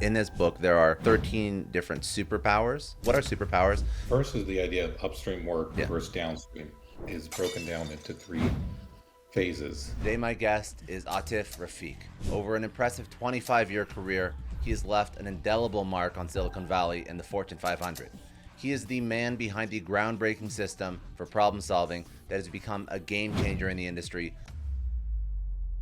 In this book, there are 13 different superpowers. What are superpowers? First is the idea of upstream work Yeah. versus downstream is broken down into three phases. Today, my guest is Atif Rafiq. Over an impressive 25-year career, he has left an indelible mark on Silicon Valley and the Fortune 500. He is the man behind the groundbreaking system for problem solving that has become a game changer in the industry.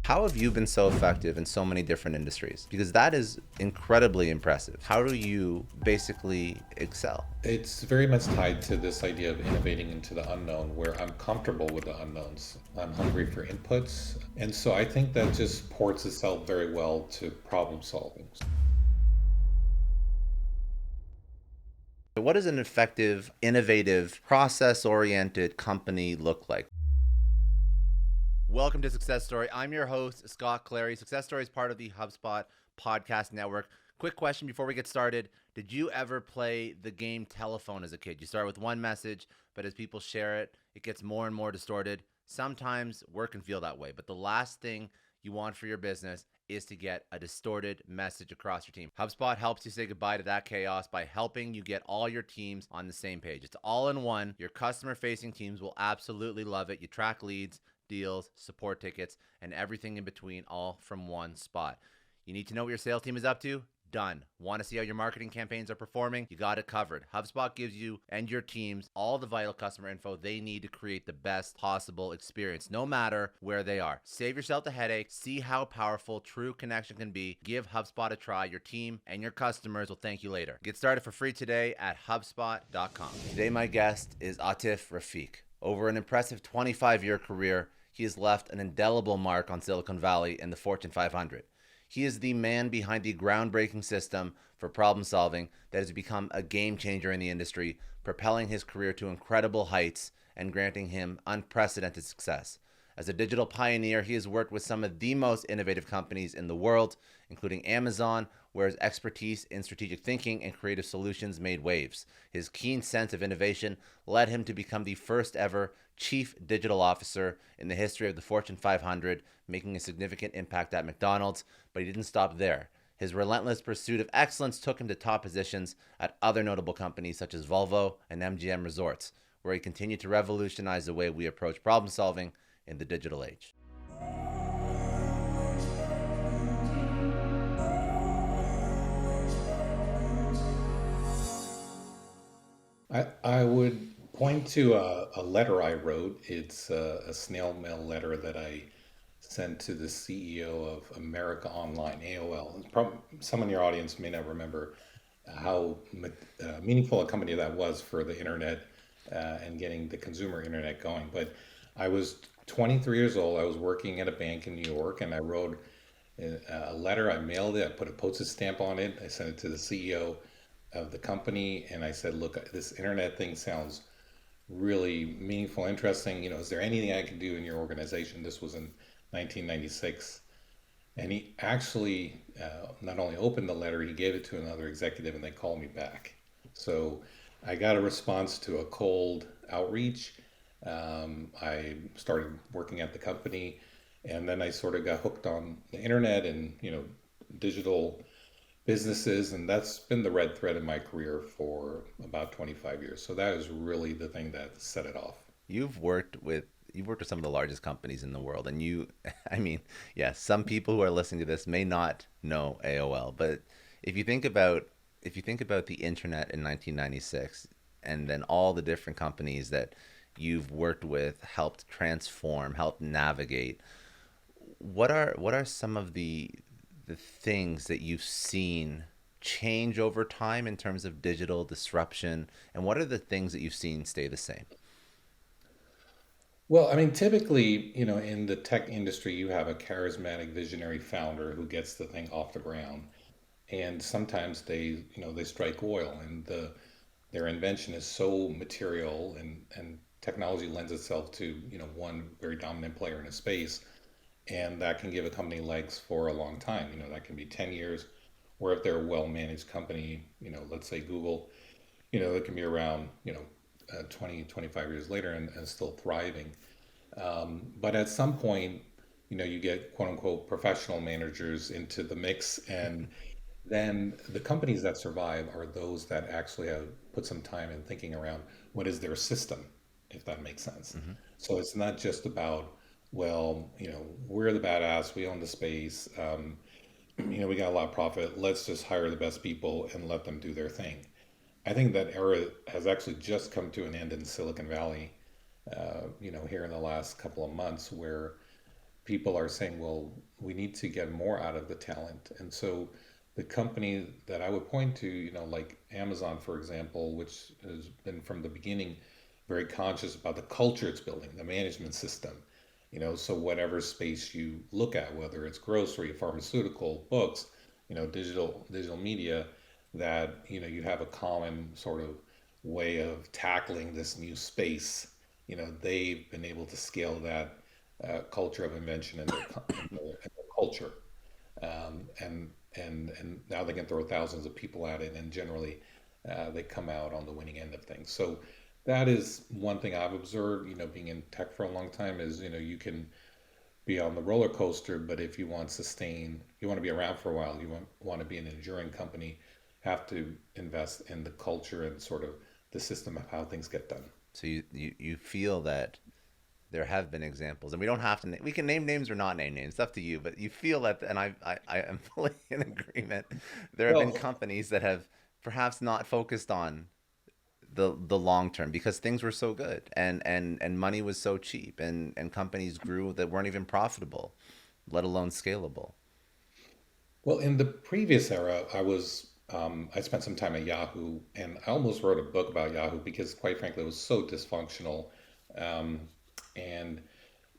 How have you been so effective in so many different industries? Because that is incredibly impressive. How do you basically excel? It's very much tied to this idea of innovating into the unknown, where I'm comfortable with the unknowns. I'm hungry for inputs. And so I think that just ports itself very well to problem solving. What does an effective, innovative, process oriented company look like? Welcome to Success Story. I'm your host, Scott Clary. Success Story is part of the HubSpot podcast network. Quick question before we get started. Did you ever play the game telephone as a kid? You start with one message, but as people share it, it gets more and more distorted. Sometimes work can feel that way, but the last thing you want for your business is to get a distorted message across your team. HubSpot helps you say goodbye to that chaos by helping you get all your teams on the same page. It's all in one. Your customer-facing teams will absolutely love it. You track leads, deals, support tickets, and everything in between, all from one spot. You need to know what your sales team is up to? Done. Want to see how your marketing campaigns are performing? You got it covered. HubSpot gives you and your teams all the vital customer info they need to create the best possible experience, no matter where they are. Save yourself the headache. See how powerful true connection can be. Give HubSpot a try. Your team and your customers will thank you later. Get started for free today at HubSpot.com. Today, my guest is Atif Rafiq. Over an impressive 25-year career, he has left an indelible mark on Silicon Valley and the Fortune 500. He is the man behind the groundbreaking system for problem solving that has become a game changer in the industry, propelling his career to incredible heights and granting him unprecedented success. As a digital pioneer, he has worked with some of the most innovative companies in the world, including Amazon, where his expertise in strategic thinking and creative solutions made waves. His keen sense of innovation led him to become the first ever chief digital officer in the history of the Fortune 500, making a significant impact at McDonald's, but he didn't stop there. His relentless pursuit of excellence took him to top positions at other notable companies such as Volvo and MGM Resorts, where he continued to revolutionize the way we approach problem solving in the digital age. I would point to a letter I wrote. It's a snail mail letter that I sent to the CEO of America Online, AOL. Some in your audience may not remember how meaningful a company that was for the internet and getting the consumer internet going. But I was 23 years old. I was working at a bank in New York, and I wrote a letter. I mailed it. I put a postage stamp on it. I sent it to the CEO of the company, and I said, "Look, this internet thing sounds really meaningful, interesting. Is there anything I can do in your organization?" This was in 1996. And he actually not only opened the letter, he gave it to another executive and they called me back. So I got a response to a cold outreach. I started working at the company, and then I sort of got hooked on the internet and, digital businesses. And that's been the red thread in my career for about 25 years. So that is really the thing that set it off. You've worked with some of the largest companies in the world, and I mean, yes, some people who are listening to this may not know AOL, but if you think about if you think about the internet in 1996, and then all the different companies that you've worked with, helped transform, helped navigate, what are some of the things that you've seen change over time in terms of digital disruption, and what are the things that you've seen stay the same? Well, I mean, typically, in the tech industry, you have a charismatic visionary founder who gets the thing off the ground. And sometimes they strike oil, and their invention is so material, and technology lends itself to, one very dominant player in a space, and that can give a company legs for a long time. That can be 10 years, or if they're a well-managed company, let's say Google, it can be around, 20, 25 years later and still thriving. But at some point, you get quote unquote professional managers into the mix, and then the companies that survive are those that actually have put some time in thinking around what is their system, if that makes sense. Hmm. So it's not just about, well, we're the badass, we own the space, we got a lot of profit, let's just hire the best people and let them do their thing. I think that era has actually just come to an end in Silicon Valley, here in the last couple of months, where people are saying, well, we need to get more out of the talent. And so the company that I would point to, like Amazon, for example, which has been from the beginning very conscious about the culture it's building, the management system. So whatever space you look at, whether it's grocery, pharmaceutical, books, digital media, that you have a common sort of way of tackling this new space. They've been able to scale that culture of invention in their culture, and now they can throw thousands of people at it, and generally they come out on the winning end of things. So that is one thing I've observed. Being in tech for a long time is you can be on the roller coaster, but if you want sustain, you want to be around for a while, you want to be an enduring company, have to invest in the culture and sort of the system of how things get done. So you feel that there have been examples, and we don't have to. We can name names or not name names. It's up to you. But you feel that, and I am fully in agreement. There have been Well, companies that have perhaps not focused on the long term because things were so good and money was so cheap and companies grew that weren't even profitable, let alone scalable. Well, in the previous era, I spent some time at Yahoo, and I almost wrote a book about Yahoo because, quite frankly, it was so dysfunctional, um, and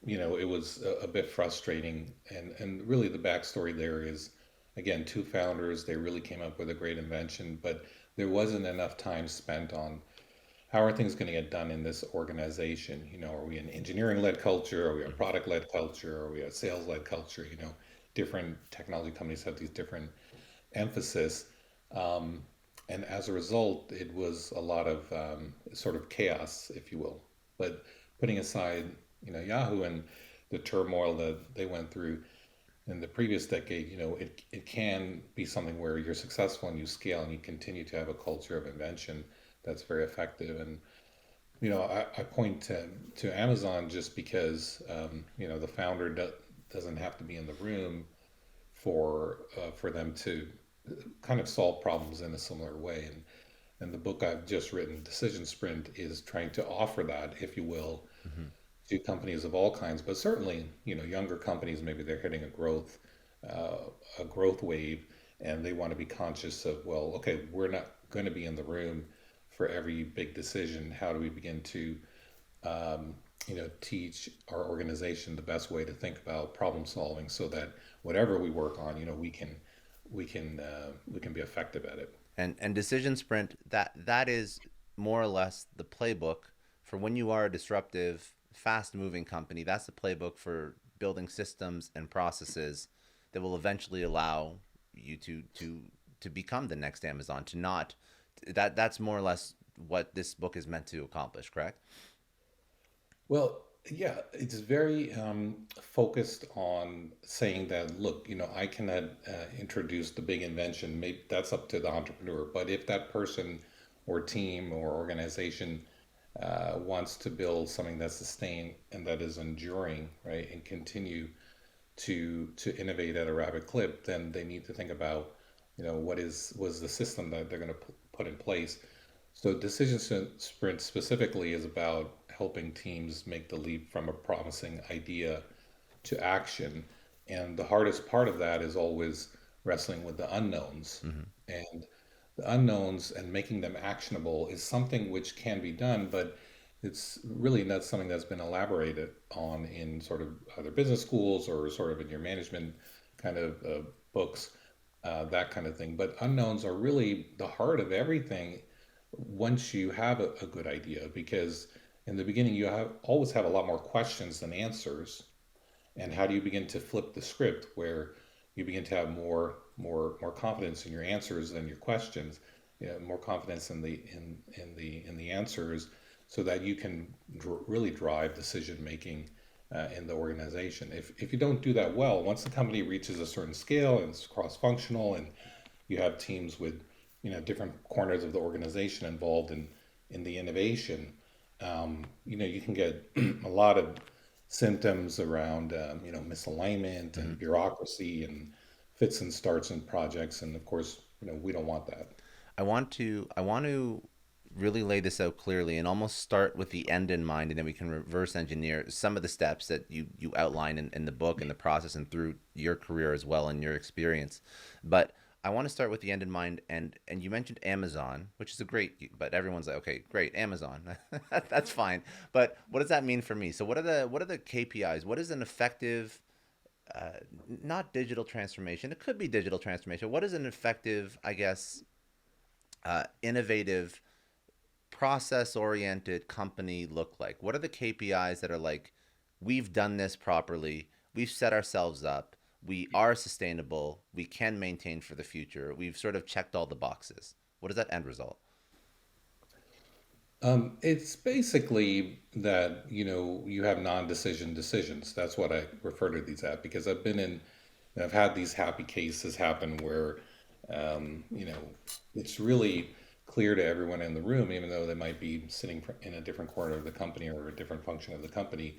it was a bit frustrating. And really, the backstory there is, again, two founders. They really came up with a great invention, but there wasn't enough time spent on how are things going to get done in this organization? Are we an engineering-led culture? Are we a Mhm. product-led culture? Are we a sales-led culture? Different technology companies have these different emphasis. Um, and as a result, it was a lot of sort of chaos, if you will. But putting aside, Yahoo and the turmoil that they went through in the previous decade, it can be something where you're successful and you scale and you continue to have a culture of invention that's very effective. And I point to Amazon just because the founder doesn't have to be in the room for them to kind of solve problems in a similar way. And the book I've just written, Decision Sprint, is trying to offer that, if you will, Mhm. to companies of all kinds, but certainly younger companies, maybe they're hitting uh, a growth wave, and they want to be conscious of, well, okay, we're not going to be in the room for every big decision. How do we begin to teach our organization the best way to think about problem solving so that whatever we work on, we can be effective at it. And decision sprint, that is more or less the playbook for when you are a disruptive, fast moving company. That's the playbook for building systems and processes that will eventually allow you to become the next Amazon. To not that's more or less what this book is meant to accomplish, correct? Well, yeah, it's very focused on saying that, look, I cannot introduce the big invention. Maybe that's up to the entrepreneur. But if that person or team or organization wants to build something that's sustained and that is enduring, right, and continue to innovate at a rapid clip, then they need to think about, what was the system that they're going to put in place. So decision sprint specifically is about helping teams make the leap from a promising idea to action. And the hardest part of that is always wrestling with the unknowns. Mm-hmm. And the unknowns and making them actionable is something which can be done, but it's really not something that's been elaborated on in sort of other business schools or sort of in your management kind of books, that kind of thing. But unknowns are really the heart of everything once you have a good idea, because in the beginning you always have a lot more questions than answers. And how do you begin to flip the script where you begin to have more confidence in your answers than your questions, more confidence in the answers, so that you can really drive decision making in the organization. If you don't do that well, once the company reaches a certain scale and it's cross functional and you have teams with, different corners of the organization involved in the innovation, you can get a lot of symptoms around, misalignment Hmm. and bureaucracy and fits and starts in projects. And of course, we don't want that. I want to really lay this out clearly and almost start with the end in mind, and then we can reverse engineer some of the steps that you outline in the book and the process and through your career as well and your experience. But I want to start with the end in mind, and you mentioned Amazon, which is a great, but everyone's like, okay, great, Amazon, that's fine. But what does that mean for me? So what are the KPIs? What is an effective, uh, not digital transformation? It could be digital transformation. What is an effective, I guess, innovative, process oriented company look like? What are the KPIs that are like, we've done this properly, we've set ourselves up, we are sustainable, we can maintain for the future, we've sort of checked all the boxes? What is that end result? It's basically that, you have non-decision decisions. That's what I refer to these at because I've had these happy cases happen where, um, you know, it's really clear to everyone in the room, even though they might be sitting in a different corner of the company or a different function of the company,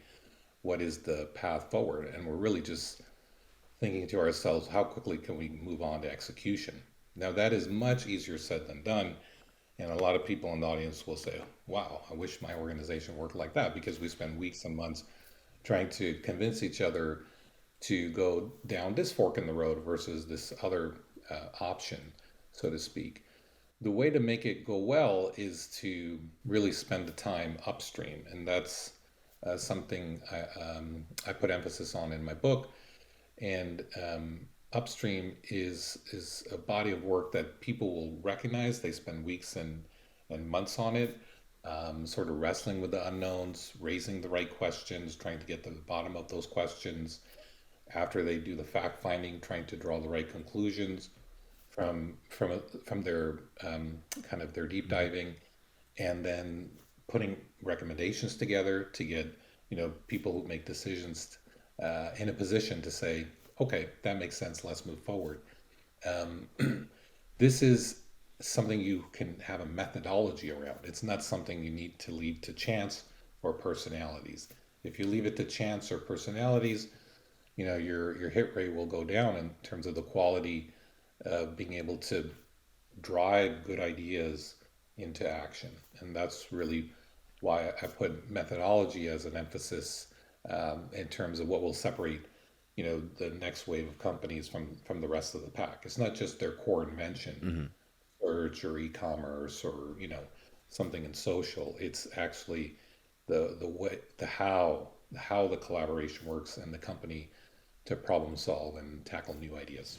what is the path forward? And we're really just thinking to ourselves, how quickly can we move on to execution? Now, that is much easier said than done. And a lot of people in the audience will say, wow, I wish my organization worked like that because we spend weeks and months trying to convince each other to go down this fork in the road versus this other option, so to speak. The way to make it go well is to really spend the time upstream. And that's something I put emphasis on in my book. And upstream is a body of work that people will recognize. They spend weeks and months on it, sort of wrestling with the unknowns, raising the right questions, trying to get to the bottom of those questions. After they do the fact finding, trying to draw the right conclusions from their kind of their deep Mm-hmm. diving, and then putting recommendations together to get people who make decisions in a position to say, okay, that makes sense. Let's move forward. This is something you can have a methodology around. It's not something you need to leave to chance or personalities. If you leave it to chance or personalities, your hit rate will go down in terms of the quality of being able to drive good ideas into action. And that's really why I put methodology as an emphasis in terms of what will separate, the next wave of companies from the rest of the pack. It's not just their core invention, Mm-hmm. search or e-commerce or something in social. It's actually the way the how the collaboration works and the company to problem solve and tackle new ideas.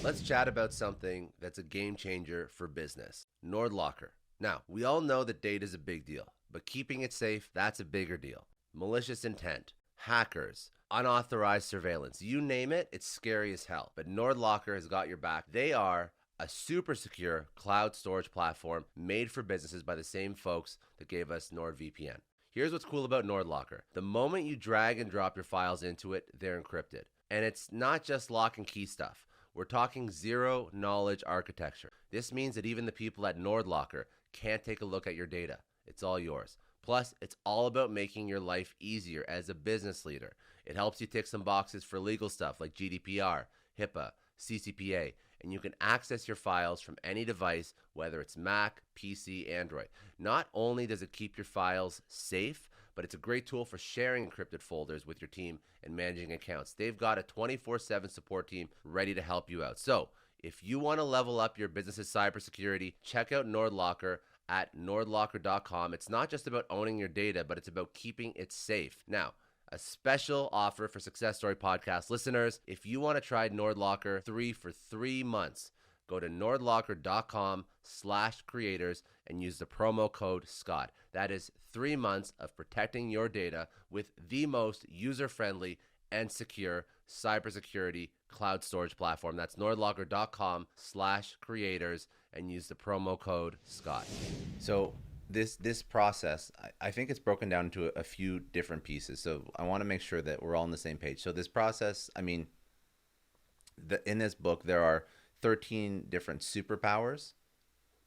Let's chat about something that's a game changer for business: NordLocker. Now, we all know that data is a big deal, but keeping it safe, that's a bigger deal. Malicious intent, hackers, unauthorized surveillance, you name it, it's scary as hell. But NordLocker has got your back. They are a super secure cloud storage platform made for businesses by the same folks that gave us NordVPN. Here's what's cool about NordLocker. The moment you drag and drop your files into it, they're encrypted. And it's not just lock and key stuff. We're talking zero knowledge architecture. This means that even the people at NordLocker can't take a look at your data. It's all yours. Plus, it's all about making your life easier as a business leader. It helps you tick some boxes for legal stuff like GDPR, HIPAA, CCPA, and you can access your files from any device, whether it's Mac, PC, Android. Not only does it keep your files safe, but it's a great tool for sharing encrypted folders with your team and managing accounts. They've got a 24/7 support team ready to help you out. So, if you want to level up your business's cybersecurity, check out NordLocker at nordlocker.com. It's not just about owning your data, but it's about keeping it safe. Now, a special offer for Success Story podcast listeners. If you want to try NordLocker 3 for 3 months, go to nordlocker.com/creators and use the promo code Scott. That is 3 months of protecting your data with the most user-friendly and secure cybersecurity cloud storage platform. That's nordlocker.com/creators and use the promo code Scott. So this process, I think it's broken down into a few different pieces. So I want to make sure that we're all on the same page. So this process, I mean, in this book, there are 13 different superpowers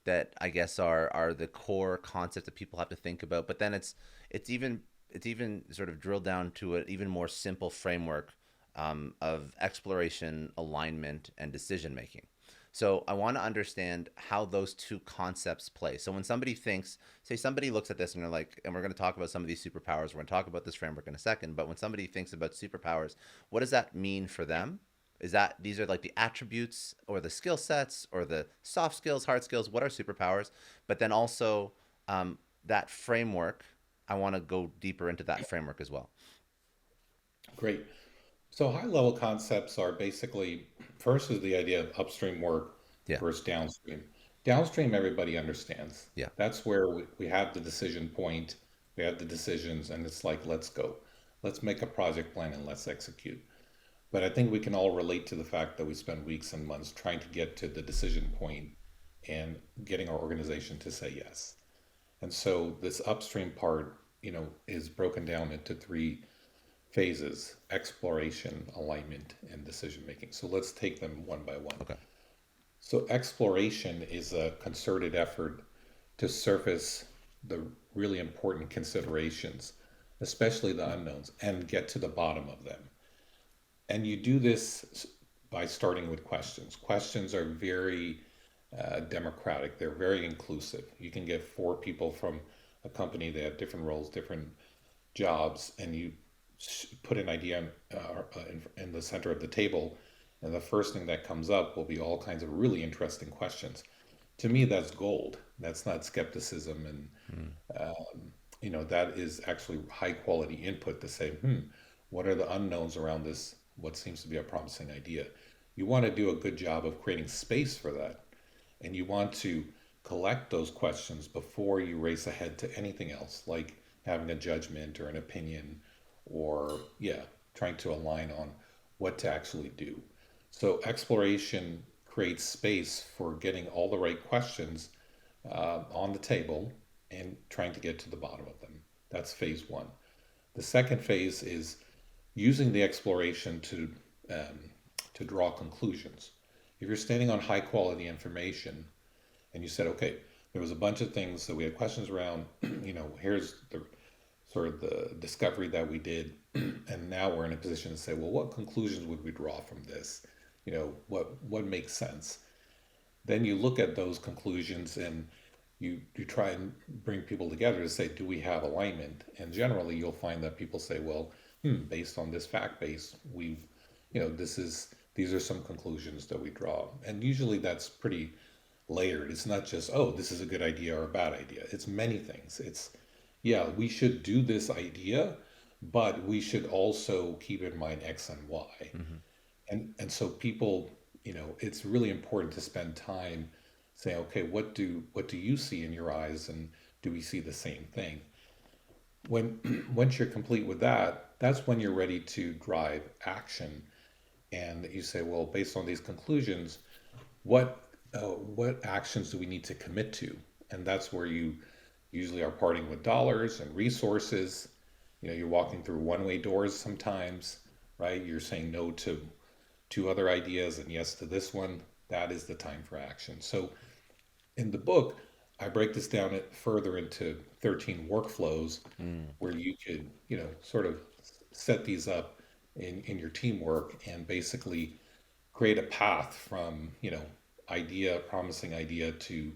that I guess are the core concept that people have to think about. But then it's even sort of drilled down to an even more simple framework of exploration, alignment, and decision making. So I want to understand how those two concepts play. So when somebody thinks, say somebody looks at this and they're like, and we're going to talk about some of these superpowers. We're going to talk about this framework in a second. But when somebody thinks about superpowers, what does that mean for them? Is that these are like the attributes or the skill sets or the soft skills, hard skills? What are superpowers? But then also that framework. I want to go deeper into that framework as well. Great. So high level concepts are basically first is the idea of upstream work Yeah. versus downstream. Downstream, everybody understands. Yeah. That's where we have the decision point, we have the decisions, and it's like, let's go. Let's make a project plan and let's execute. But I think we can all relate to the fact that we spend weeks and months trying to get to the decision point and getting our organization to say yes. And so this upstream part, is broken down into three phases: exploration, alignment, and decision making. So let's take them one by one. Okay. So exploration is a concerted effort to surface the really important considerations, especially the unknowns, and get to the bottom of them. And you do this by starting with questions. Questions are very democratic. They're very inclusive. You can get four people from a company that have different roles, different jobs, and you put an idea in the center of the table, and the first thing that comes up will be all kinds of really interesting questions. To me, that's gold. That's not skepticism, and that is actually high quality input to say, what are the unknowns around this? What seems to be a promising idea? You want to do a good job of creating space for that, and you want to collect those questions before you race ahead to anything else, like having a judgment or an opinion, or trying to align on what to actually do. So exploration creates space for getting all the right questions on the table and trying to get to the bottom of them. That's phase one. The second phase is using the exploration to draw conclusions. If you're standing on high quality information and you said, okay, there was a bunch of things that we had questions around, here's the sort of the discovery that we did, and now we're in a position to say, well, what conclusions would we draw from this? What makes sense? Then you look at those conclusions and you try and bring people together to say, do we have alignment? And generally you'll find that people say, well, based on this fact base, these are some conclusions that we draw. And usually that's pretty layered. It's not just, oh, this is a good idea or a bad idea. It's many things. It's, we should do this idea, but we should also keep in mind X and Y. And so people, it's really important to spend time saying, okay, what do you see in your eyes, and do we see the same thing? Once you're complete with that, that's when you're ready to drive action. And you say, well, based on these conclusions, what actions do we need to commit to? And that's where you usually are parting with dollars and resources. You're walking through one-way doors sometimes, right? You're saying no to two other ideas and yes to this one. That is the time for action. So in the book, I break this down further into 13 workflows where you could, sort of set these up in your teamwork and basically create a path from, promising idea to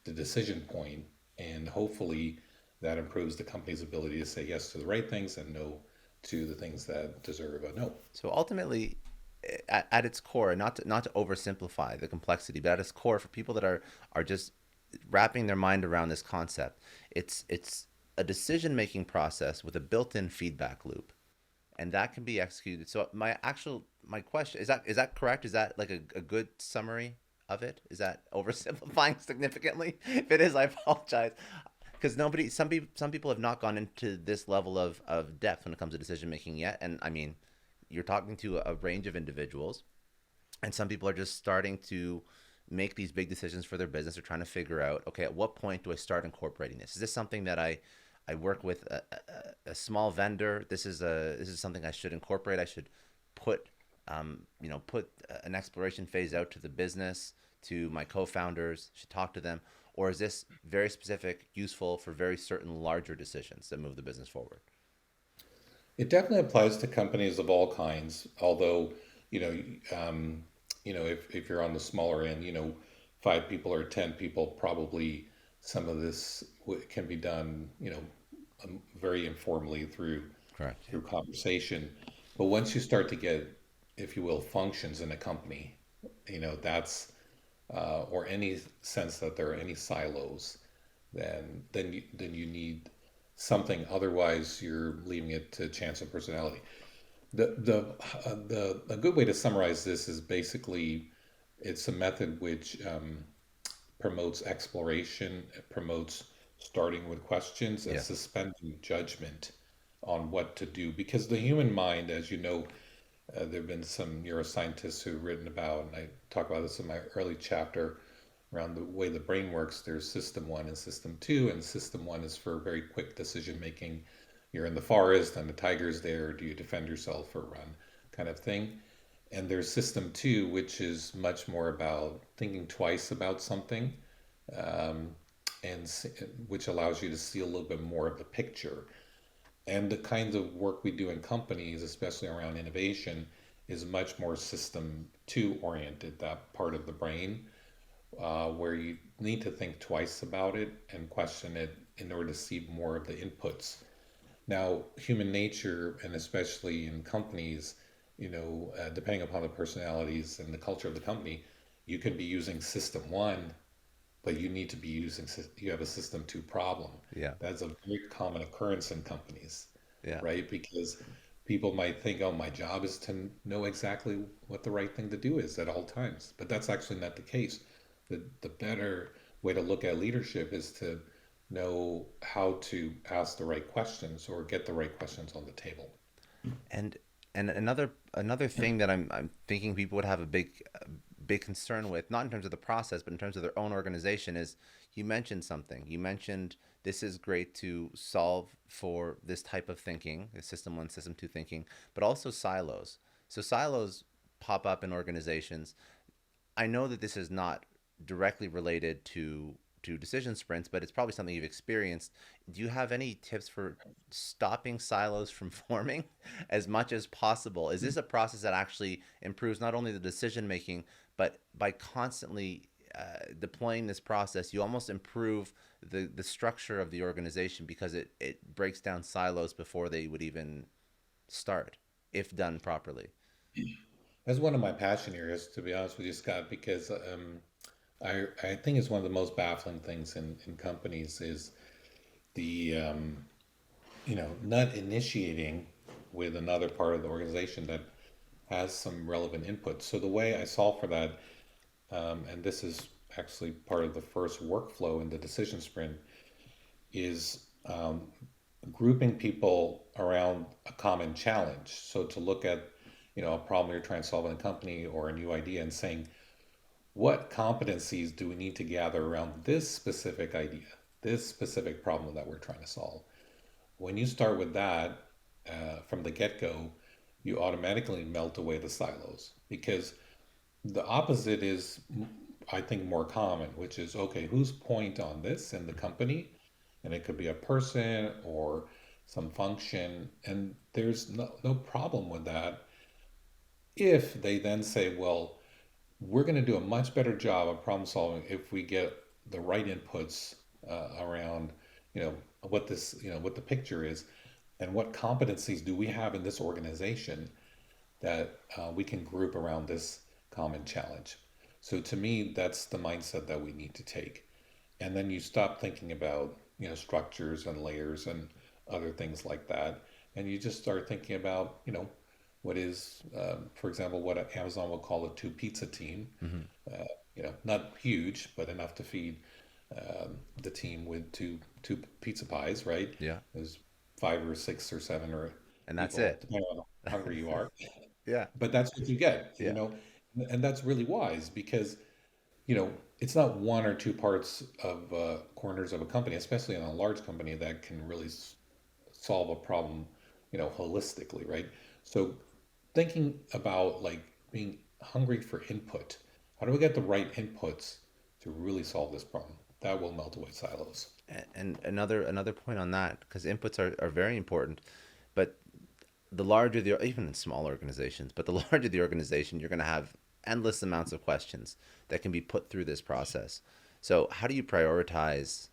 the decision point. And hopefully that improves the company's ability to say yes to the right things and no to the things that deserve a no. So ultimately, at its core, not to oversimplify the complexity, but at its core, for people that are just wrapping their mind around this concept, it's a decision-making process with a built-in feedback loop, and that can be executed. So my question is that correct? Is that like a good summary of it? Is that oversimplifying significantly? If it is, I apologize, because some people have not gone into this level of depth when it comes to decision making yet. And I mean, you're talking to a range of individuals, and some people are just starting to make these big decisions for their business. They're trying to figure out, okay, at what point do I start incorporating this? Is this something that I work with a small vendor? This is something I should incorporate. I should put put an exploration phase out to the business, to my co-founders, should talk to them, or is this very specific, useful for very certain larger decisions that move the business forward? It definitely applies to companies of all kinds, although, you know, um, if you're on the smaller end, 5 people or 10 people, probably some of this can be done, very informally Correct. Yeah. through conversation. But once you start to get, if you will, functions in a company, that's or any sense that there are any silos, then you need something. Otherwise, you're leaving it to chance of personality. The a good way to summarize this is basically it's a method which promotes exploration, it promotes starting with questions and Yeah. suspending judgment on what to do. Because the human mind, as you know, there have been some neuroscientists who've written about, and I talk about this in my early chapter around the way the brain works. There's system one and system two, and system one is for very quick decision making. You're in the forest and the tiger's there. Do you defend yourself or run? Kind of thing. And there's system two, which is much more about thinking twice about something, um, which allows you to see a little bit more of the picture. And the kinds of work we do in companies, especially around innovation, is much more system two oriented, that part of the brain, where you need to think twice about it and question it in order to see more of the inputs. Now, human nature, and especially in companies, depending upon the personalities and the culture of the company, you can be using system one, but you need to be you have a system two problem. Yeah. That's a very common occurrence in companies, Yeah. right? Because people might think, oh, my job is to know exactly what the right thing to do is at all times. But that's actually not the case. The better way to look at leadership is to know how to ask the right questions or get the right questions on the table. And another thing that I'm thinking people would have a big concern with, not in terms of the process, but in terms of their own organization, is you mentioned something. You mentioned this is great to solve for this type of thinking, the system one, system two thinking, but also silos. So silos pop up in organizations. I know that this is not directly related to decision sprints, but it's probably something you've experienced. Do you have any tips for stopping silos from forming as much as possible? Is this a process that actually improves not only the decision making, but by constantly deploying this process, you almost improve the structure of the organization because it breaks down silos before they would even start, if done properly. That's one of my passion areas, to be honest with you, Scott, because I think it's one of the most baffling things in companies is the not initiating with another part of the organization that has some relevant input. So the way I solve for that, and this is actually part of the first workflow in the decision sprint, is grouping people around a common challenge. So to look at a problem you're trying to solve in a company or a new idea and saying, what competencies do we need to gather around this specific idea, this specific problem that we're trying to solve? When you start with that from the get-go, you automatically melt away the silos because the opposite is, I think, more common, which is, okay, whose point on this in the company? And it could be a person or some function, and there's no problem with that if they then say, well, we're going to do a much better job of problem solving if we get the right inputs around, you know, what the picture is, and what competencies do we have in this organization that we can group around this common challenge. So to me, that's the mindset that we need to take. And then you stop thinking about, structures and layers and other things like that. And you just start thinking about, what is, for example, what Amazon will call a two pizza team. Hmm. Uh, not huge, but enough to feed the team with two pizza pies, right? Yeah. There's 5 or 6 or 7 or And that's people, it. depending on how hungry you are. Yeah. But that's what you get, Yeah. and that's really wise because it's not one or two parts of corners of a company, especially in a large company that can really solve a problem, holistically, right? So thinking about like being hungry for input. How do we get the right inputs to really solve this problem? That will melt away silos. And another point on that, because inputs are very important, but the larger the, even in small organizations, but the larger the organization, you're going to have endless amounts of questions that can be put through this process. So how do you prioritize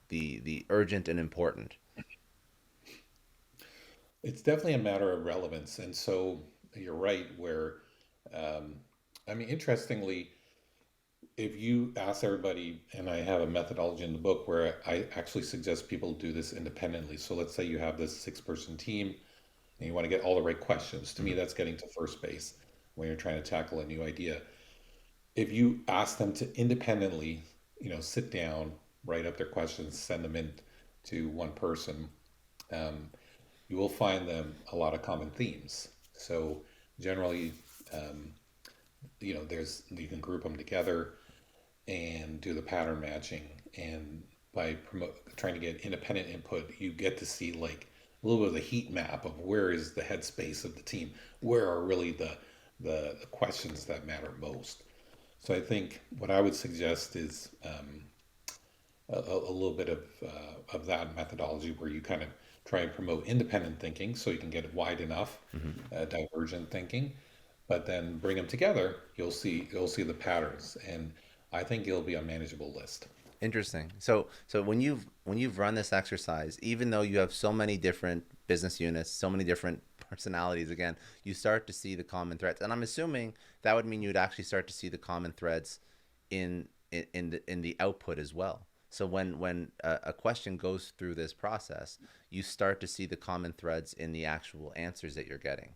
the urgent and important? It's definitely a matter of relevance. And so you're right, where, um, I mean, interestingly, if you ask everybody, and I have a methodology in the book where I actually suggest people do this independently. So let's say you have this 6-person team and you want to get all the right questions. To me, Mm-hmm. that's getting to first base when you're trying to tackle a new idea. If you ask them to independently, sit down, write up their questions, send them in to one person, um, you will find them a lot of common themes. So generally, um, there's you can group them together and do the pattern matching. And by trying to get independent input, you get to see like a little bit of the heat map of where is the headspace of the team, where are really the questions that matter most. So I think what I would suggest is a little bit of that methodology where you kind of try and promote independent thinking so you can get it wide enough, Mm-hmm. divergent thinking, but then bring them together. You'll see the patterns, and I think it'll be a manageable list. Interesting. So when you've run this exercise, even though you have so many different business units, so many different personalities, again, you start to see the common threads. And I'm assuming that would mean you'd actually start to see the common threads in the output as well. So when a question goes through this process, you start to see the common threads in the actual answers that you're getting.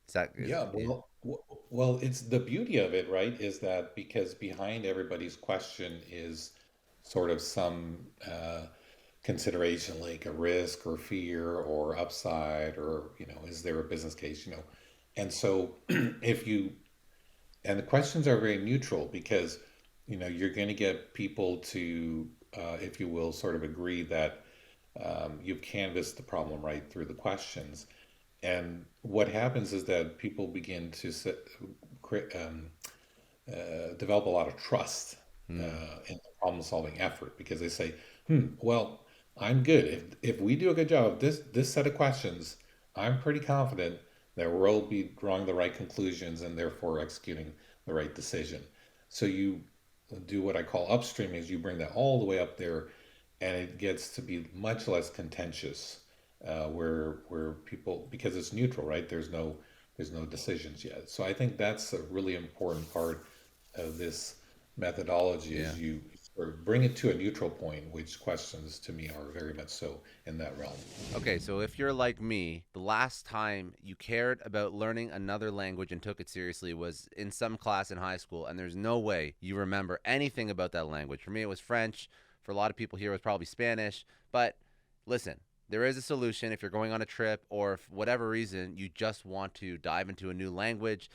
Is that is Yeah, yeah. well, it's the beauty of it, right? Is that because behind everybody's question is sort of some consideration like a risk or fear or upside or, is there a business case? And so if you, and the questions are very neutral because, you're going to get people to, if you will, sort of agree that you've canvassed the problem right through the questions. And what happens is that people begin to develop a lot of trust Hmm. in the problem solving effort because they say, well, I'm good. If we do a good job of this set of questions, I'm pretty confident that we'll be drawing the right conclusions and therefore executing the right decision. So you do what I call upstream is you bring that all the way up there and it gets to be much less contentious where people because it's neutral, right? There's no decisions yet. So I think that's a really important part of this methodology Yeah. is you sort of bring it to a neutral point, which questions to me are very much so in that realm. Okay, so if you're like me, the last time you cared about learning another language and took it seriously was in some class in high school, and there's no way you remember anything about that language. For me, it was French. For a lot of people here, it was probably Spanish. But listen, there is a solution if you're going on a trip or if whatever reason you just want to dive into a new language,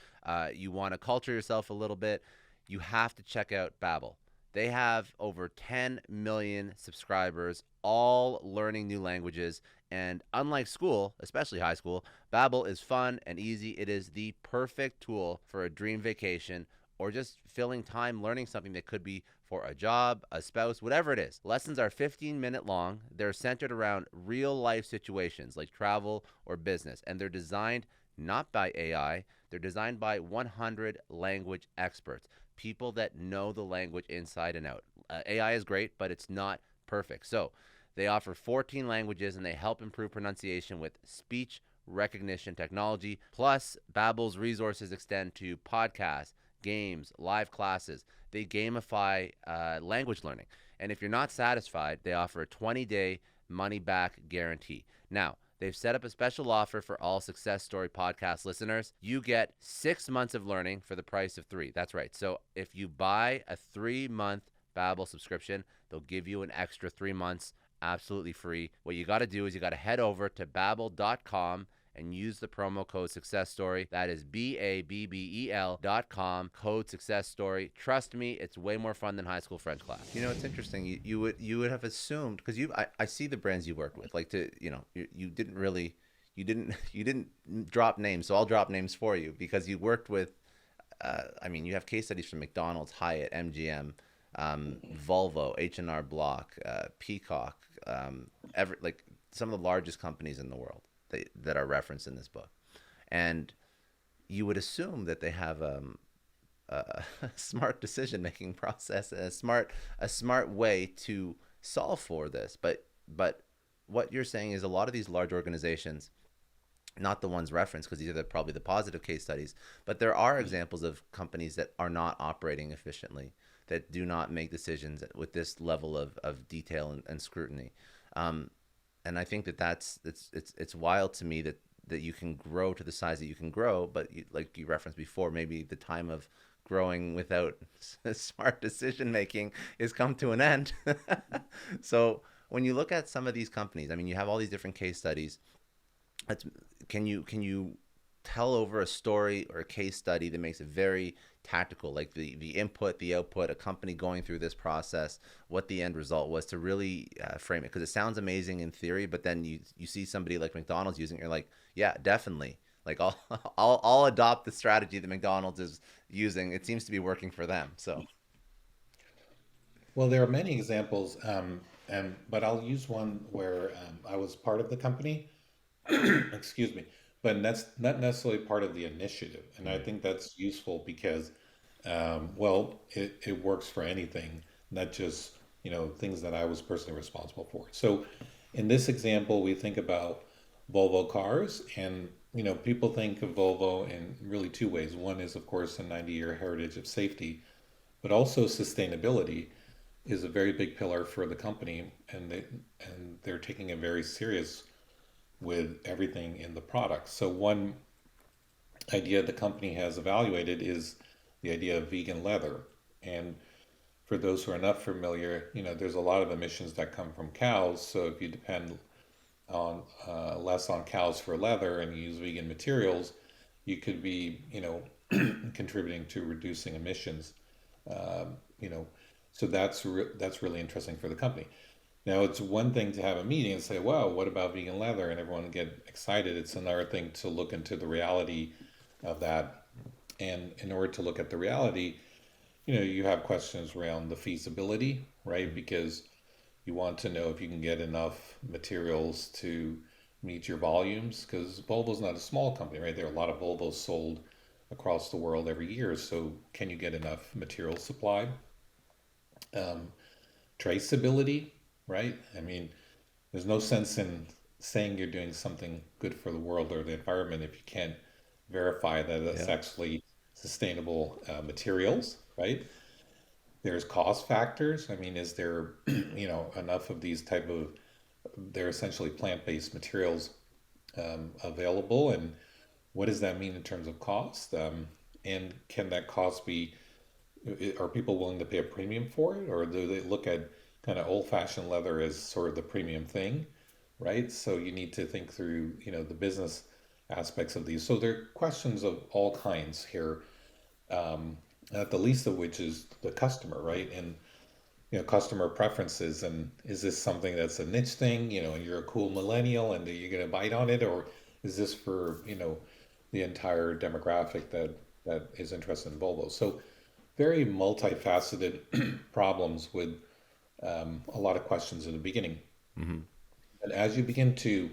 you want to culture yourself a little bit, you have to check out Babbel. They have over 10 million subscribers, all learning new languages. And unlike school, especially high school, Babbel is fun and easy. It is the perfect tool for a dream vacation or just filling time learning something that could be for a job, a spouse, whatever it is. Lessons are 15-minute long. They're centered around real life situations like travel or business, and they're designed not by AI, they're designed by 100 language experts, people that know the language inside and out. AI is great, but it's not perfect. So they offer 14 languages and they help improve pronunciation with speech recognition technology. Plus, Babbel's resources extend to podcasts, games, live classes. They gamify language learning. And if you're not satisfied, they offer a 20-day money back guarantee. Now, they've set up a special offer for all Success Story podcast listeners. You get 6 months of learning for the price of 3. That's right. So if you buy a 3-month Babbel subscription, they'll give you an extra 3 months absolutely free. What you got to do is you got to head over to babbel.com and use the promo code success story. That is babbel.com, code success story. Trust me, it's way more fun than high school French class. It's interesting. You would have assumed because I see the brands you worked with, like to you didn't really you didn't drop names, so I'll drop names for you because you worked with. I mean, you have case studies from McDonald's, Hyatt, MGM, Volvo, H&R Block, Peacock, like some of the largest companies in the world that are referenced in this book, and you would assume that they have a smart decision making process and a smart way to solve for this. But what you're saying is a lot of these large organizations, not the ones referenced because these are probably the positive case studies, but there are examples of companies that are not operating efficiently, that do not make decisions with this level of detail and scrutiny. Um, and I think it's wild to me that you can grow to the size that you can grow, but like you referenced before, maybe the time of growing without smart decision making is come to an end. So when you look at some of these companies, I mean, you have all these different case studies. That's, can you tell over a story or a case study that makes it very tactical, like the input, the output, a company going through this process, what the end result was to really frame it? Because it sounds amazing in theory, but then you see somebody like McDonald's using it, you're like, yeah, definitely. Like I'll adopt the strategy that McDonald's is using. It seems to be working for them. So Well, there are many examples, but I'll use one where I was part of the company, excuse me, but that's not necessarily part of the initiative. And I think that's useful because, well, it works for anything, not just, things that I was personally responsible for. So in this example, we think about Volvo cars, and, people think of Volvo in really two ways. One is, of course, a 90-year heritage of safety, but also sustainability is a very big pillar for the company, and they're taking it very serious with everything in the product. So one idea the company has evaluated is the idea of vegan leather. And for those who are not familiar, there's a lot of emissions that come from cows. So if you depend on less on cows for leather and you use vegan materials, you could be, contributing to reducing emissions. Um, you know, so that's really interesting for the company. Now, it's one thing to have a meeting and say, "Wow, what about vegan leather?" and everyone get excited. It's another thing to look into the reality of that. And in order to look at the reality, you have questions around the feasibility, right? Because you want to know if you can get enough materials to meet your volumes. Because Volvo's not a small company, right? There are a lot of Volvos sold across the world every year. So can you get enough material supply? Um, Traceability, right? I mean, there's no sense in saying you're doing something good for the world or the environment if you can't verify that it's yeah, actually sustainable materials, right? There's cost factors. I mean, is there, enough of these type of, they're essentially plant-based materials available, and what does that mean in terms of cost? And can that cost be, are people willing to pay a premium for it, or do they look at kind of old-fashioned leather as sort of the premium thing, right? So you need to think through, the business aspects of these. So there are questions of all kinds here, not the least of which is the customer, right? And customer preferences, and is this something that's a niche thing, and you're a cool millennial and you're going to bite on it, or is this for the entire demographic that is interested in Volvo? So very multifaceted problems with a lot of questions in the beginning. hmm And as you begin to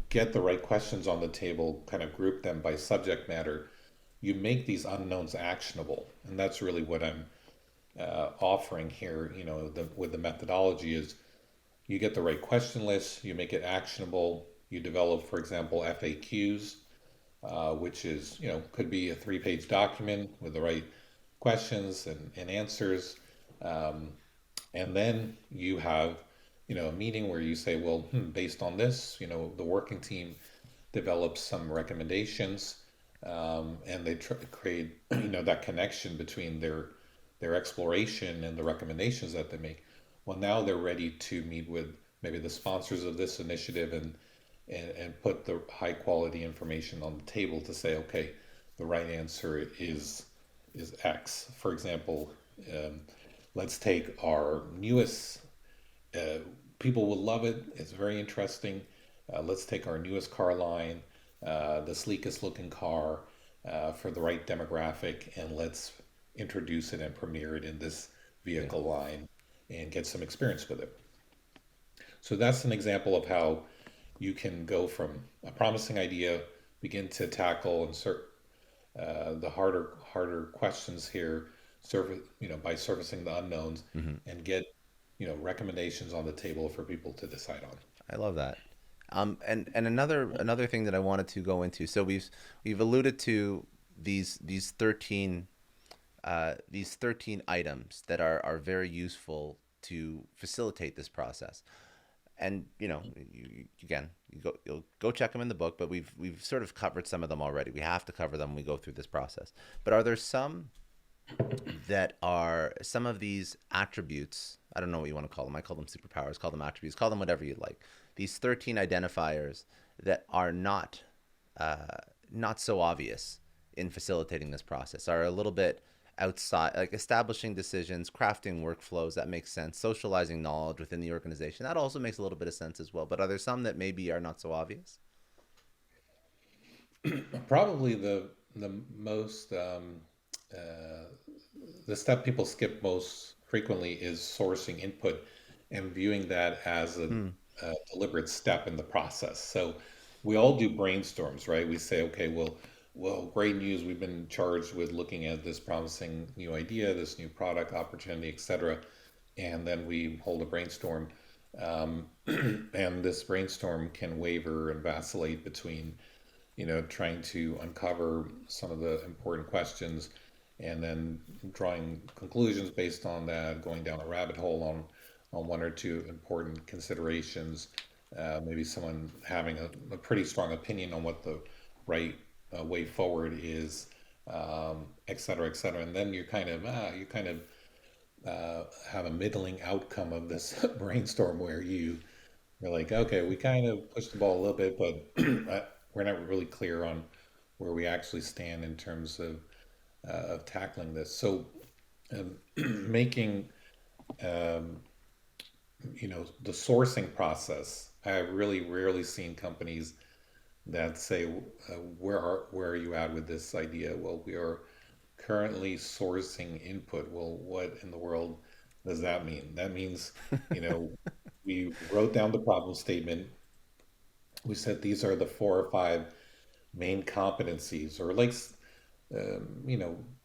get the right questions on the table, kind of group them by subject matter, you make these unknowns actionable, and that's really what I'm offering here. With the methodology is you get the right question list, you make it actionable, you develop, for example, FAQs, which is, could be a 3-page document with the right questions and answers. Um, and then you have, a meeting where you say, well, based on this, the working team develops some recommendations, and they create, that connection between their exploration and the recommendations that they make. Well, now they're ready to meet with maybe the sponsors of this initiative, and put the high quality information on the table to say, okay, the right answer is X. For example, um, let's take our newest. Uh, People will love it. It's very interesting. let's take our newest car line, the sleekest looking car for the right demographic, and let's introduce it and premiere it in this Yeah. vehicle line and get some experience with it. So that's an example of how you can go from a promising idea, begin to tackle and the harder questions here, by surfacing the unknowns Hmm. and get, recommendations on the table for people to decide on. I love that. And another thing that I wanted to go into. So we've alluded to these 13 items that are very useful to facilitate this process. And you'll go check them in the book, but we've sort of covered some of them already. We have to cover them when we go through this process. But are there some that are some of these attributes? I don't know what you want to call them. I call them superpowers, call them attributes, call them whatever you'd like. These 13 identifiers that are not so obvious in facilitating this process, are a little bit outside, like establishing decisions, crafting workflows. That makes sense. Socializing knowledge within the organization, that also makes a little bit of sense as well. But are there some that maybe are not so obvious? Probably the most uh, the step people skip most frequently is sourcing input and viewing that as Hmm. a deliberate step in the process. So we all do brainstorms, right? We say, okay, well, great news. We've been charged with looking at this promising new idea, this new product opportunity, etc. And then we hold a brainstorm. And this brainstorm can waver and vacillate between trying to uncover some of the important questions and then drawing conclusions based on that, going down a rabbit hole on one or two important considerations, maybe someone having a pretty strong opinion on what the right way forward is, et cetera, et cetera. And then you kind of have a middling outcome of this brainstorm where you're like, okay, we kind of pushed the ball a little bit, but we're not really clear on where we actually stand in terms of tackling this. So, making um, the sourcing process, I've really rarely seen companies that say, where are you at with this idea? Well, we are currently sourcing input. Well, what in the world does that mean? That means, you know, we wrote down the problem statement. We said these are the four or five main competencies, or like,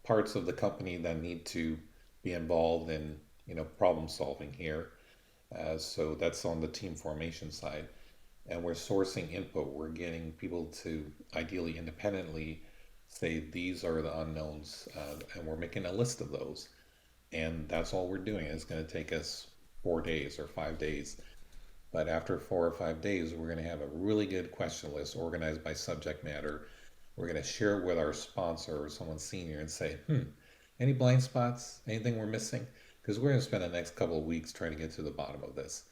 parts of the company that need to be involved in, problem solving here. So that's on the team formation side. And we're sourcing input. We're getting people to ideally independently say these are the unknowns, and we're making a list of those. And that's all we're doing. It's going to take us 4 days or 5 days. But after 4 or 5 days, we're going to have a really good question list organized by subject matter. We're going to share it with our sponsor or someone senior and say, any blind spots? Anything we're missing? Because we're going to spend the next couple of weeks trying to get to the bottom of this.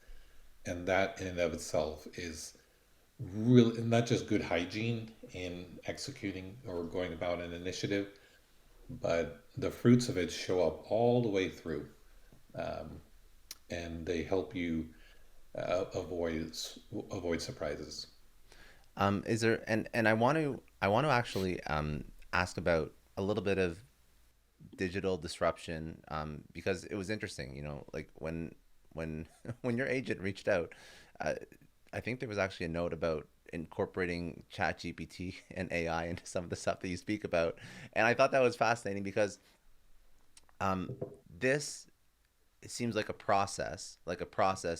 And that in and of itself is really not just good hygiene in executing or going about an initiative, but the fruits of it show up all the way through. Um, and they help you avoid surprises. Is there and I want to actually ask about a little bit of digital disruption, because it was interesting, like when when your agent reached out, uh, I think there was actually a note about incorporating chat GPT and AI into some of the stuff that you speak about. And I thought that was fascinating because um, this it seems like a process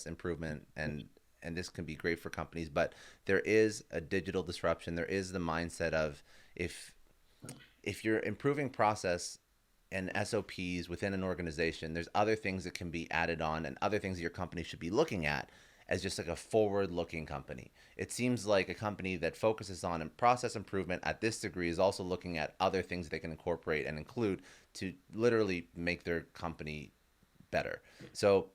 improvement, and this can be great for companies, but there is a digital disruption. There is the mindset of if if you're improving process and SOPs within an organization, there's other things that can be added on and other things that your company should be looking at as just like a forward looking company. It seems like a company that focuses on process improvement at this degree is also looking at other things they can incorporate and include to literally make their company better. So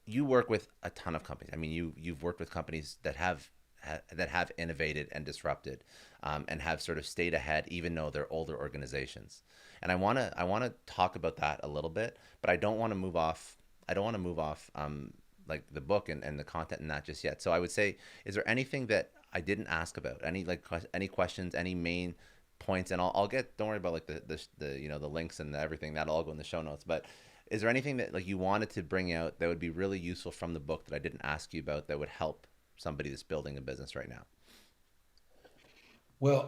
you work with a ton of companies. I mean, you've worked with companies that have innovated and disrupted, and have sort of stayed ahead, even though they're older organizations. And I wanna talk about that a little bit, but I don't want to move off. I don't want to move off like the book and the content and that just yet. So I would say, is there anything that I didn't ask about? Any like any questions, any main points? And I'll get, don't worry about like the the links and everything, that'll all go in the show notes. But is there anything that like you wanted to bring out that would be really useful from the book that I didn't ask you about that would help somebody that's building a business right now? Well,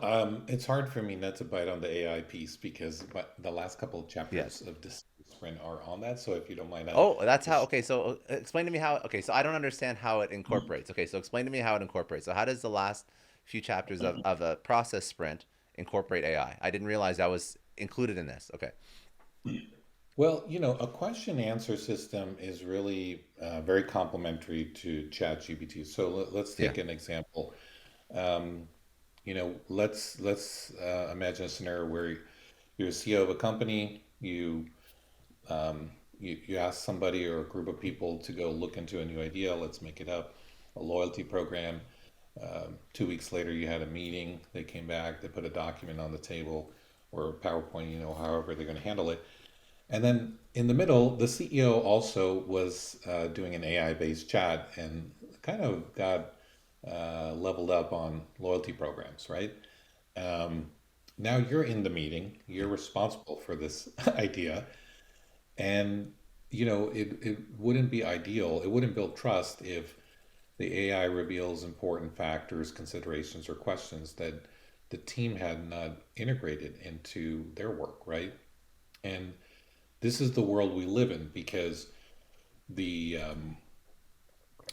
it's hard for me not to bite on the AI piece because the last couple of Yeah. chapters of this sprint are on that. So if you don't mind, I'll Oh, that's how. just Okay, so explain to me how. Okay, so I don't understand how it incorporates. Okay, so explain to me how it incorporates. So how does the last few chapters of a process sprint incorporate AI? I didn't realize that was included in this. Okay. well, a question answer system is really very complementary to ChatGPT. So let's Yeah. take an example. Um, let's imagine a scenario where you're a CEO of a company. You ask somebody or a group of people to go look into a new idea. Let's make it up, a loyalty program. 2 weeks later, you had a meeting. They came back. They put a document on the table or a PowerPoint. However they're going to handle it. And then in the middle, the CEO also was doing an AI-based chat and kind of got leveled up on loyalty programs, right? Um, Now you're in the meeting, you're responsible for this idea, and it wouldn't be ideal, it wouldn't build trust if the AI reveals important factors, considerations, or questions that the team had not integrated into their work, right? And this is the world we live in because the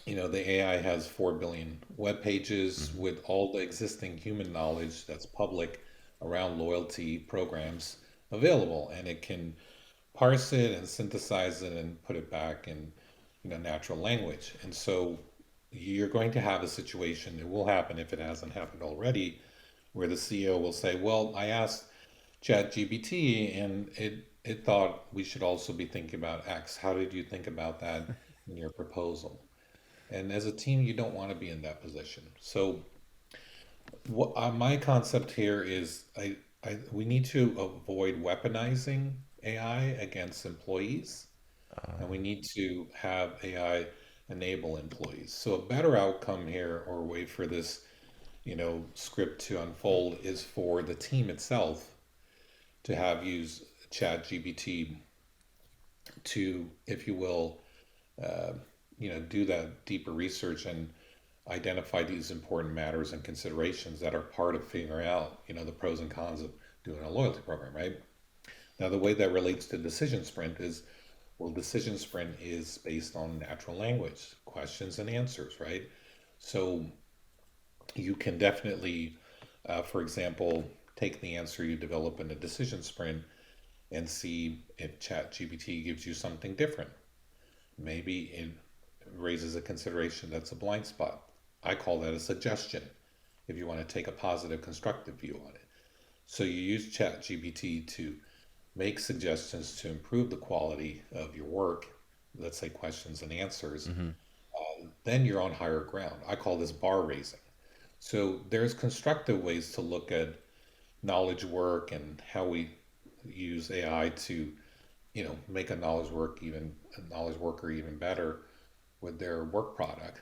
the AI has 4 billion web pages Hmm. with all the existing human knowledge that's public around loyalty programs available, and it can parse it and synthesize it and put it back in natural language. And so you're going to have a situation, it will happen if it hasn't happened already, where the CEO will say, "Well, I asked ChatGPT and it thought we should also be thinking about X. How did you think about that in your proposal?" And as a team, you don't want to be in that position. So, my concept here is we need to avoid weaponizing AI against employees, and we need to have AI enable employees. So, a better outcome here, or way for this, script to unfold, is for the team itself to have use ChatGPT to, if you will, uh, do that deeper research and identify these important matters and considerations that are part of figuring out, the pros and cons of doing a loyalty program, right? Now, the way that relates to decision sprint is, well, decision sprint is based on natural language, questions and answers, right? So you can definitely, for example, take the answer you develop in a decision sprint and see if ChatGPT gives you something different. Maybe it raises a consideration that's a blind spot. I call that a suggestion if you want to take a positive, constructive view on it. So you use ChatGPT to make suggestions to improve the quality of your work, let's say questions and answers. Hmm. Then you're on higher ground. I call this bar raising. So there's constructive ways to look at knowledge work and how we use AI to, make a knowledge worker even better with their work product,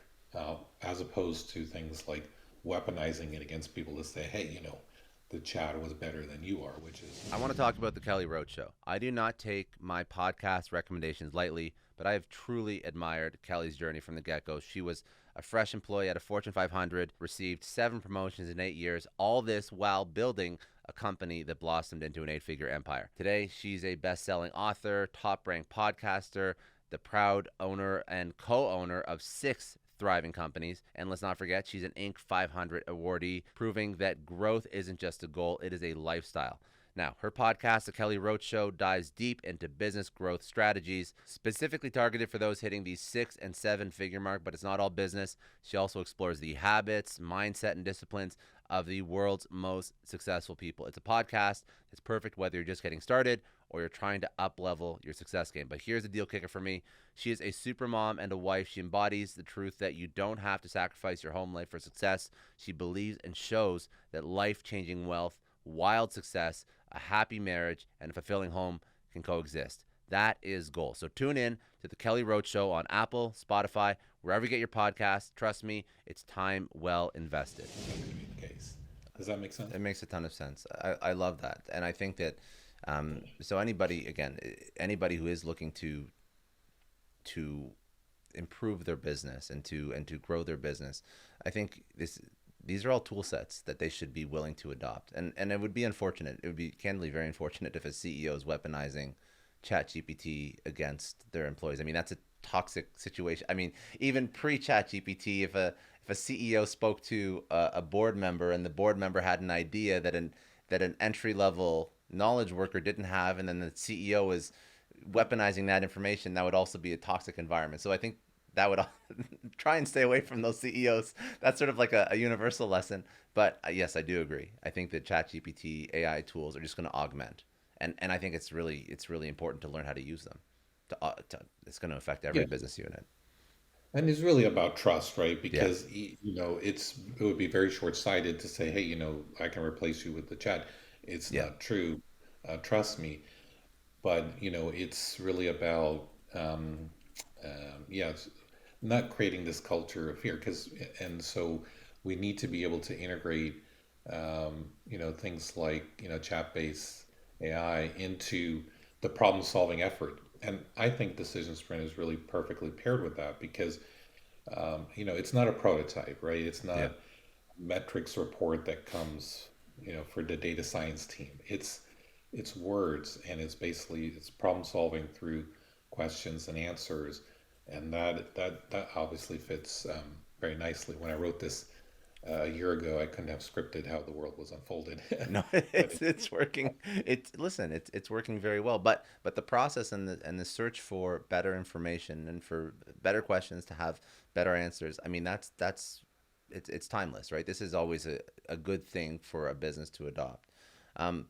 as opposed to things like weaponizing it against people to say, hey, the chat was better than you are, which is I want to talk about the Kelly Roach Show. I do not take my podcast recommendations lightly, but I have truly admired Kelly's journey from the get go. She was a fresh employee at a Fortune 500, received 7 promotions in 8 years, all this while building a company that blossomed into an 8-figure empire. Today, she's a best selling author, top ranked podcaster, the proud owner and co owner of 6 thriving companies. And let's not forget, she's an Inc. 500 awardee, proving that growth isn't just a goal, it is a lifestyle. Now, her podcast, The Kelly Roach Show, dives deep into business growth strategies, specifically targeted for those hitting the 6 and 7 figure mark, but it's not all business. She also explores the habits, mindset, and disciplines of the world's most successful people. It's a podcast that's perfect whether you're just getting started or you're trying to up level your success game. But here's the deal kicker for me. She is a super mom and a wife. She embodies the truth that you don't have to sacrifice your home life for success. She believes and shows that life-changing wealth, wild success, a happy marriage, and a fulfilling home can coexist. That is gold. So tune in to the Kelly Roach Show on Apple, Spotify, wherever you get your podcasts. Trust me, it's time well invested. The case. Does that make sense? It makes a ton of sense. I love that. And I think that so anybody who is looking to improve their business and to grow their business, I think these are all tool sets that they should be willing to adopt. And it would be unfortunate. It would be candidly very unfortunate if a CEO is weaponizing ChatGPT against their employees. I mean, that's a toxic situation. I mean, even pre-ChatGPT, if a CEO spoke to a board member and the board member had an idea that an entry level knowledge worker didn't have, and then the CEO is weaponizing that information, that would also be a toxic environment. So I think that would try and stay away from those CEOs. That's sort of like a universal lesson. But yes, I do agree. I think that ChatGPT AI tools are just going to augment, and I think it's really important to learn how to use them. It's going to affect every Yeah. business unit. And it's really about trust, right? Yeah, Because it would be very short-sighted to say, hey, I can replace you with the chat. It's yeah, not true. Trust me. But it's really about yeah, it's not creating this culture of fear. And so we need to be able to integrate things like chat-based AI into the problem-solving effort. And I think Decision Sprint is really perfectly paired with that because it's not a prototype, right? It's not yeah. a metrics report that comes, for the data science team. It's words, and it's problem solving through questions and answers, and that obviously fits very nicely. When I wrote this a year ago, I couldn't have scripted how the world was unfolded, No, but it's working. It's working very well. But the process and the search for better information and for better questions to have better answers. I mean, that's it's timeless, right? This is always a good thing for a business to adopt. Um,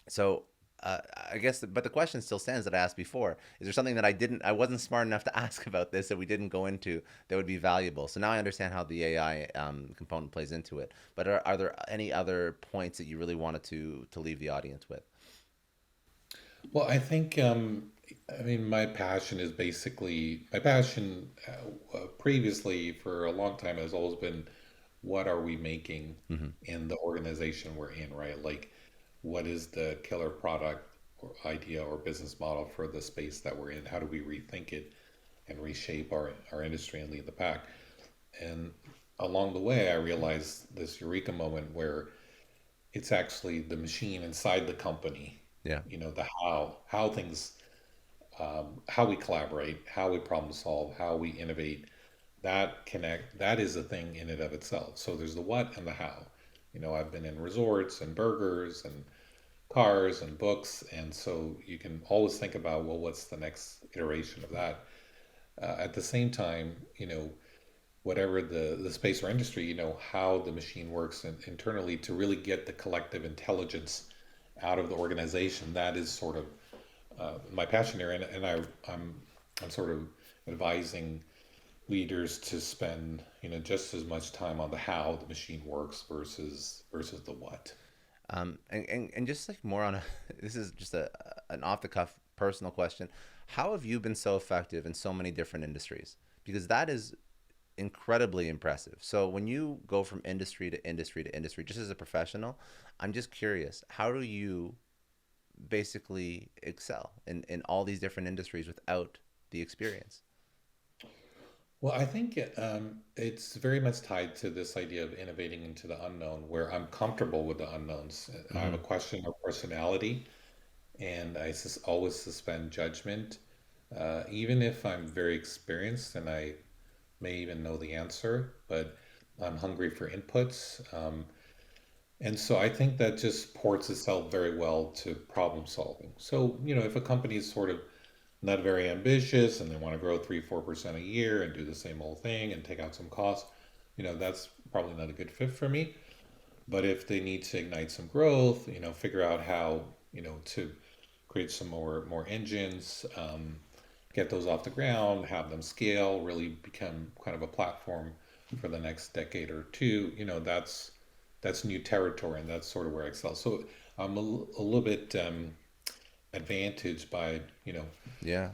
so I guess, but the question still stands that I asked before. Is there something that I wasn't smart enough to ask about this that we didn't go into that would be valuable? So now I understand how the AI component plays into it. But are there any other points that you really wanted to leave the audience with? well, I think I mean my passion previously for a long time has always been what are we making Hmm. in the organization we're in, right? Like, what is the killer product or idea or business model for the space that we're in? How do we rethink it and reshape our industry and lead the pack? And along the way, I realized this eureka moment where it's actually the machine inside the company, Yeah. the how things, how we collaborate, how we problem solve, how we innovate, that is a thing in and of itself. So there's the what and the how. I've been in resorts and burgers and cars and books, and so you can always think about, well, what's the next iteration of that? At the same time, whatever the space or industry, how the machine works internally to really get the collective intelligence out of the organization. That is sort of my passion here, and I'm sort of advising leaders to spend just as much time on the how the machine works versus the what. And just like more on a, this is just an off the cuff personal question. How have you been so effective in so many different industries? Because that is incredibly impressive. So when you go from industry to industry to industry, just as a professional, I'm just curious, how do you basically excel in all these different industries without the experience? Well, I think it's very much tied to this idea of innovating into the unknown, where I'm comfortable with the unknowns. I have Hmm. a question of personality, and always suspend judgment, even if I'm very experienced and I may even know the answer, but I'm hungry for inputs. And so I think that just ports itself very well to problem solving. So, if a company is sort of not very ambitious and they want to grow 3-4% a year and do the same old thing and take out some costs, that's probably not a good fit for me. But if they need to ignite some growth, figure out how, to create some more engines, get those off the ground, have them scale, really become kind of a platform for the next decade or two, that's new territory, and that's sort of where I excel. So I'm a little bit advantage by, Yeah.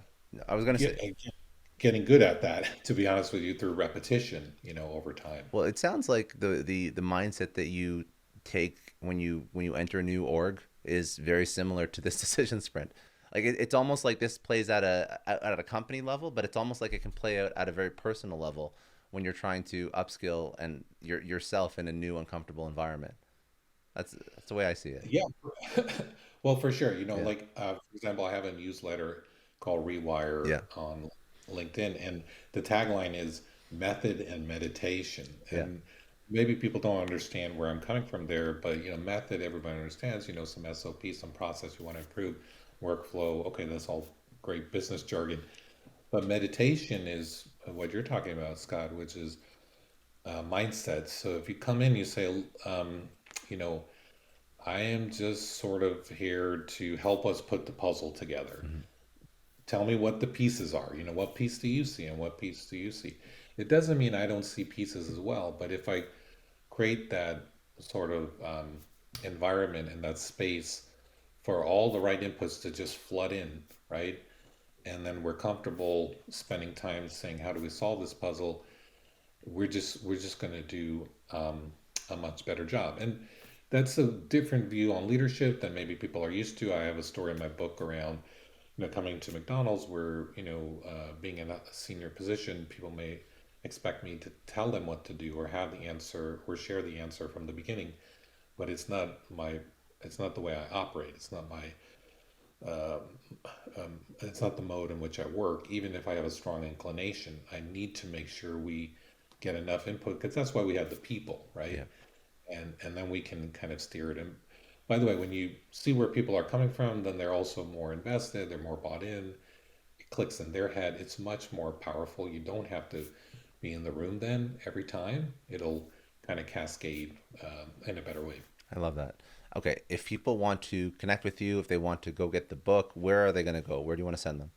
I was gonna say, get, getting good at that, to be honest with you, through repetition, over time. well, it sounds like the mindset that you take when you enter a new org is very similar to this decision sprint. Like it's almost like this plays at a company level, but it's almost like it can play out at a very personal level when you're trying to upskill and yourself in a new uncomfortable environment. That's the way I see it. Yeah. Well, for sure. Yeah. For example, I have a newsletter called Rewire Yeah. on LinkedIn, and the tagline is method and meditation. Yeah. And maybe people don't understand where I'm coming from there, but method, everybody understands, some SOP, some process you want to improve, workflow. Okay, that's all great business jargon. But meditation is what you're talking about, Scott, which is mindset. So if you come in, you say, you know, I am just sort of here to help us put the puzzle together. Hmm. Tell me what the pieces are. What piece do you see and what piece do you see? It doesn't mean I don't see pieces as well, but if I create that sort of environment and that space for all the right inputs to just flood in, right? And then we're comfortable spending time saying, how do we solve this puzzle? We're just going to do a much better job. And that's a different view on leadership than maybe people are used to. I have a story in my book around coming to McDonald's where being in a senior position, people may expect me to tell them what to do or have the answer or share the answer from the beginning, but it's not the way I operate. Uh, it's not the mode in which I work. Even if I have a strong inclination, I need to make sure we get enough input because that's why we have the people, right? Yeah. And then we can kind of steer it. And by the way, when you see where people are coming from, then they're also more invested, they're more bought in. It clicks in their head. It's much more powerful. You don't have to be in the room then every time. It'll kind of cascade in a better way. I love that. Okay, if people want to connect with you, if they want to go get the book, where are they going to go? Where do you want to send them?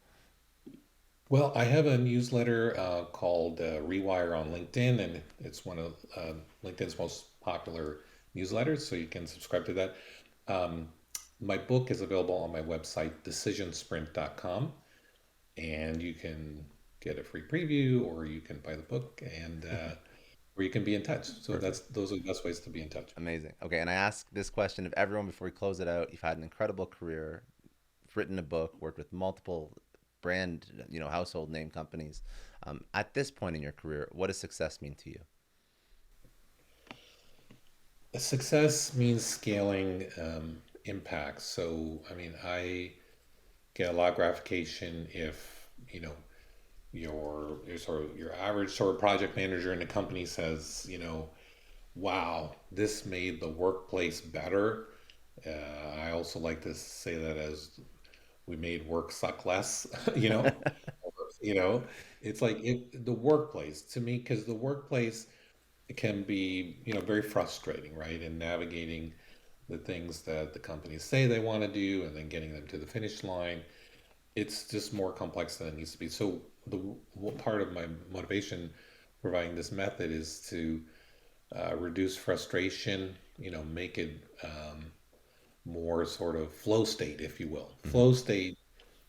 Well, I have a newsletter called Rewire on LinkedIn, and it's one of LinkedIn's most popular newsletters, so you can subscribe to that. Um, my book is available on my website, decisionsprint.com, and you can get a free preview, or you can buy the book, and or you can be in touch. So Perfect. those are the best ways to be in touch. Amazing. Okay, and I ask this question of everyone before we close it out. You've had an incredible career, written a book, worked with multiple brand, household name companies. At this point in your career, what does success mean to you? Success means scaling impact. So, I mean, I get a lot of gratification if, your sort of your average sort of project manager in the company says, wow, this made the workplace better. I also like to say that as we made work suck less, you know, it's like the workplace to me, because the workplace can be, very frustrating, right? In navigating the things that the companies say they want to do and then getting them to the finish line. It's just more complex than it needs to be. So part of my motivation providing this method is to reduce frustration, make it more sort of flow state, if you will. Hmm. Flow state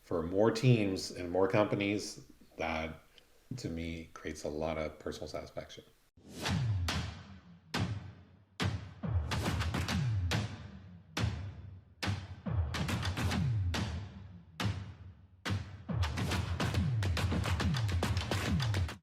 for more teams and more companies, that to me creates a lot of personal satisfaction.